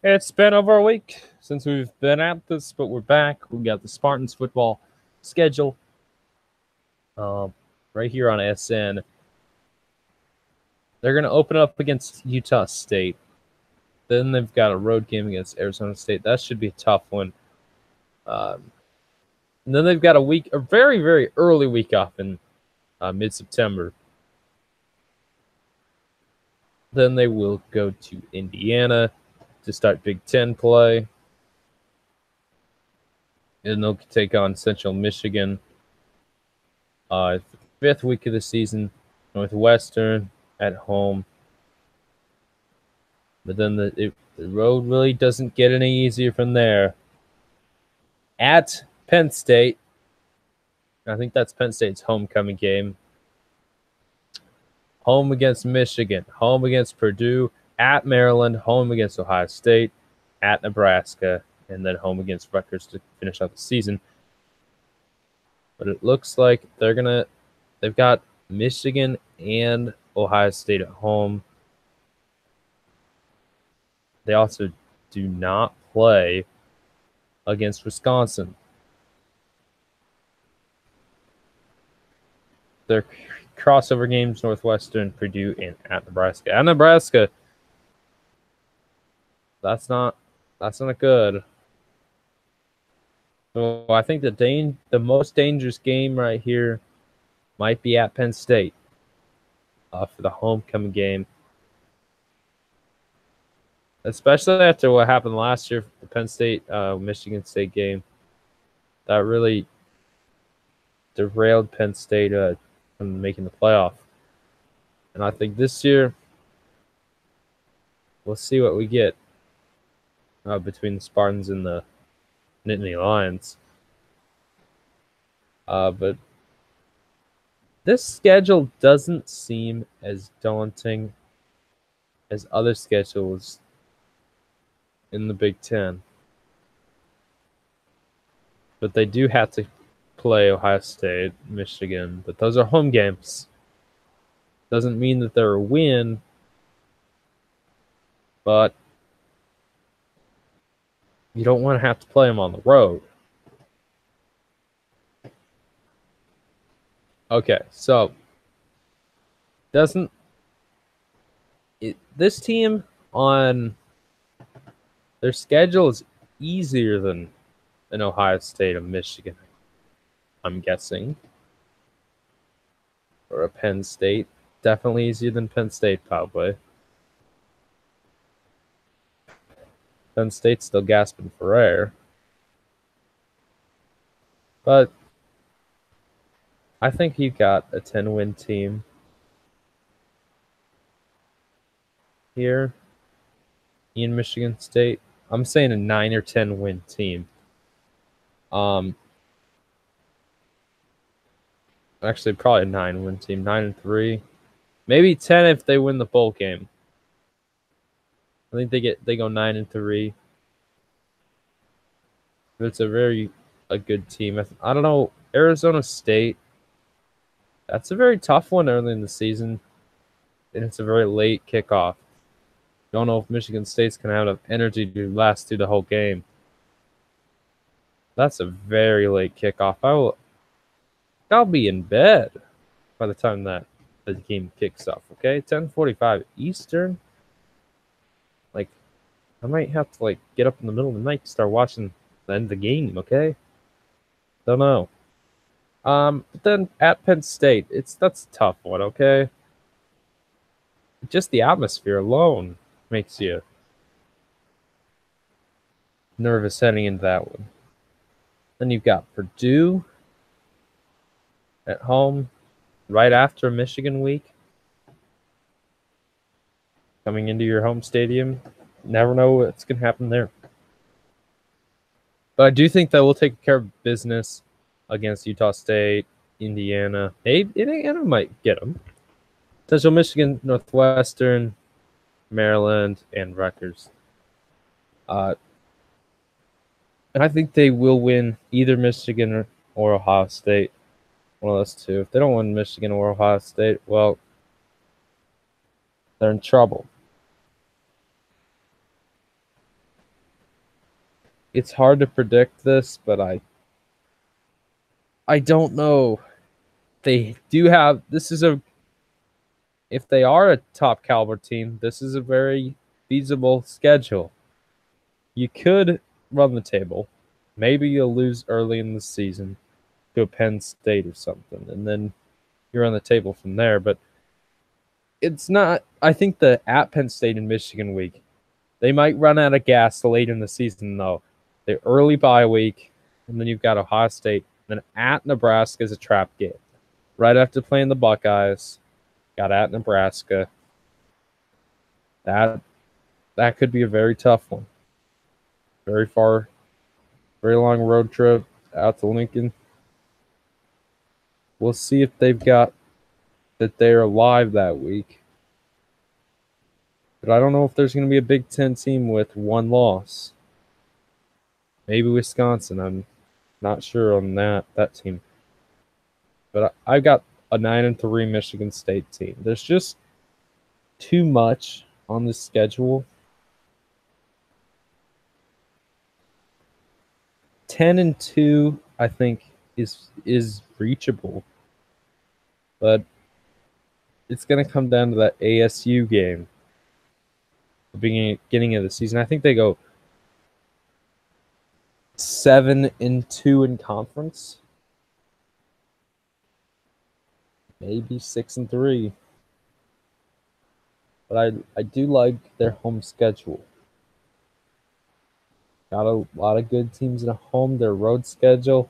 It's been over a week since we've been at this, but we're back. We got the Spartans football schedule um, right here on SN. They're going to open up against Utah State. Then they've got a road game against Arizona State. That should be a tough one. And then they've got a very, very early week off in mid-September. Then they will go to Indiana to start Big Ten play. And they'll take on Central Michigan. Fifth week of the season, Northwestern at home. But then the road really doesn't get any easier from there. At Penn State, I think that's Penn State's homecoming game. Home against Michigan, home against Purdue, at Maryland, home against Ohio State, at Nebraska, and then home against Rutgers to finish out the season. But it looks like they've got Michigan and Ohio State at home. They also do not play against Wisconsin. Their crossover games, Northwestern, Purdue, and at Nebraska. At Nebraska, that's not good. So I think the most dangerous game right here might be at Penn State for the homecoming game. Especially after what happened last year, the Penn State Michigan State game. That really derailed Penn State from making the playoff. And I think this year, we'll see what we get between the Spartans and the Nittany Lions. But this schedule doesn't seem as daunting as other schedules in the Big Ten. But they do have to play Ohio State, Michigan, but those are home games. Doesn't mean that they're a win, but you don't want to have to play them on the road. Okay, so this team on their schedule is easier than an Ohio State or Michigan, I'm guessing. Or a Penn State. Definitely easier than Penn State, probably. Penn State's still gasping for air. But I think you've got a 10-win team here in Michigan State. I'm saying a 9 or 10-win team. Actually, probably a 9-win team. 9-3. Maybe 10 if they win the bowl game. I think they go 9-3. It's a good team. I don't know. Arizona State. That's a very tough one early in the season. And it's a very late kickoff. Don't know if Michigan State's going to have enough energy to last through the whole game. That's a very late kickoff. I'll be in bed by the time that the game kicks off, okay? 10:45 Eastern. Like, I might have to get up in the middle of the night to start watching the end of the game, okay? Don't know. But then at Penn State, that's a tough one, okay? Just the atmosphere alone makes you nervous heading into that one. Then you've got Purdue at home right after Michigan week. Coming into your home stadium. Never know what's going to happen there. But I do think that we'll take care of business against Utah State, Indiana. Maybe Indiana might get them. Central Michigan, Northwestern, Maryland, and Rutgers. And I think they will win either Michigan or Ohio State. One of those two. If they don't win Michigan or Ohio State, well, they're in trouble. it's hard to predict this, but I don't know. They do have this is a if they are a top caliber team, this is a very feasible schedule. You could run the table. Maybe you'll lose early in the season to a Penn State or something, and then you're on the table from there. But it's not. I think the at Penn State and Michigan week, they might run out of gas late in the season, though. The early bye week, and then you've got Ohio State. Then at Nebraska is a trap game. Right after playing the Buckeyes, got at Nebraska. That could be a very tough one. Very far, very long road trip out to Lincoln. We'll see if they've got that they're alive that week. But I don't know if there's going to be a Big Ten team with one loss. Maybe Wisconsin. I'm not sure on that team. But I've got a 9-3 Michigan State team. There's just too much on the schedule. 10-2, I think, is reachable. But it's going to come down to that ASU game. The beginning of the season. I think they go 7-2 in conference. Maybe 6-3. But I do like their home schedule. Got a lot of good teams at home. Their road schedule.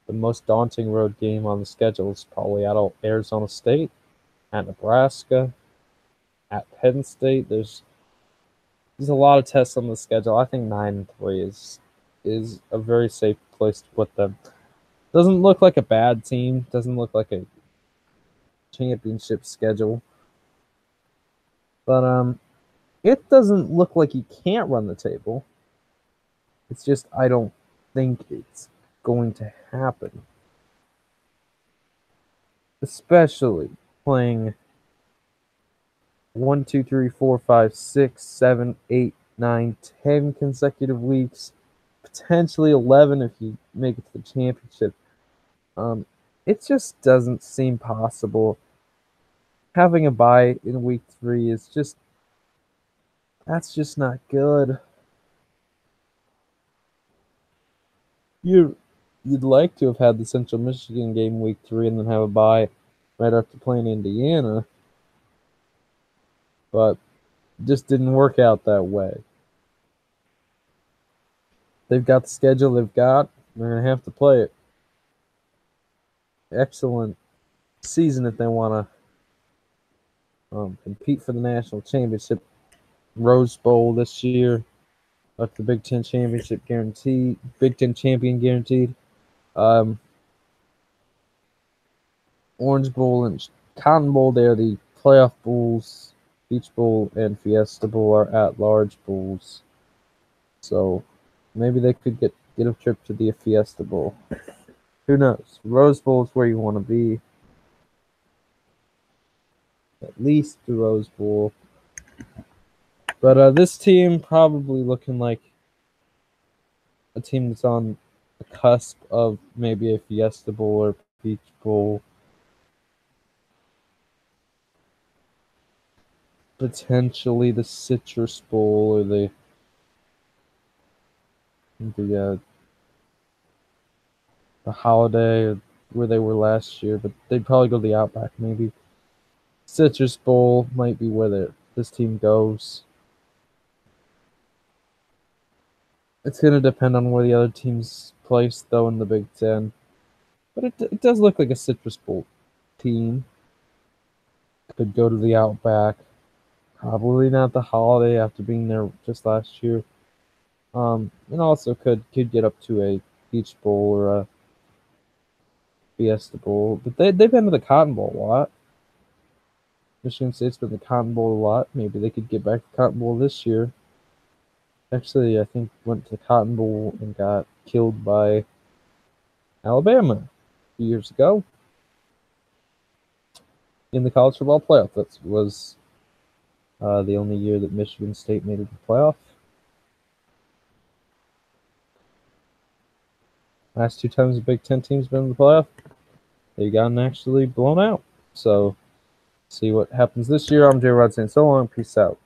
The most daunting road game on the schedule is probably at Arizona State, at Nebraska, at Penn State. There's a lot of tests on the schedule. I think 9-3 is a very safe place to put them. Doesn't look like a bad team. Doesn't look like a championship schedule. But it doesn't look like he can't run the table. It's just I don't think it's going to happen. Especially playing 1, 2, 3, 4, 5, 6, 7, 8, 9, 10 consecutive weeks, potentially 11 if you make it to the championship. It just doesn't seem possible. Having a bye in week 3 is that's just not good. You'd like to have had the Central Michigan game week 3 and then have a bye right after playing Indiana, but it just didn't work out that way. They've got the schedule they've got. They're going to have to play it. Excellent season if they want to compete for the national championship. Rose Bowl this year. That's the Big Ten championship guaranteed. Big Ten champion guaranteed. Orange Bowl and Cotton Bowl, they're the playoff bowls. Peach Bowl and Fiesta Bowl are at-large bowls. So maybe they could get a trip to the Fiesta Bowl. Who knows? Rose Bowl is where you want to be. At least the Rose Bowl. But this team probably looking like a team that's on the cusp of maybe a Fiesta Bowl or Peach Bowl. Potentially the Citrus Bowl or the Holiday where they were last year, but they'd probably go to the Outback maybe. Citrus Bowl might be where this team goes. It's going to depend on where the other teams place, though, in the Big Ten. But it does look like a Citrus Bowl team. Could go to the Outback. Probably not the Holiday after being there just last year. And also could get up to a Peach Bowl or a Fiesta Bowl. But they've been to the Cotton Bowl a lot. Michigan State's been to the Cotton Bowl a lot. Maybe they could get back to the Cotton Bowl this year. Actually, I think went to the Cotton Bowl and got killed by Alabama a few years ago in the college football playoff. That was the only year that Michigan State made it to the playoff. Last 2 times the Big Ten team's been in the playoff, they've gotten actually blown out. So, see what happens this year. I'm Jay Rod saying so long. Peace out.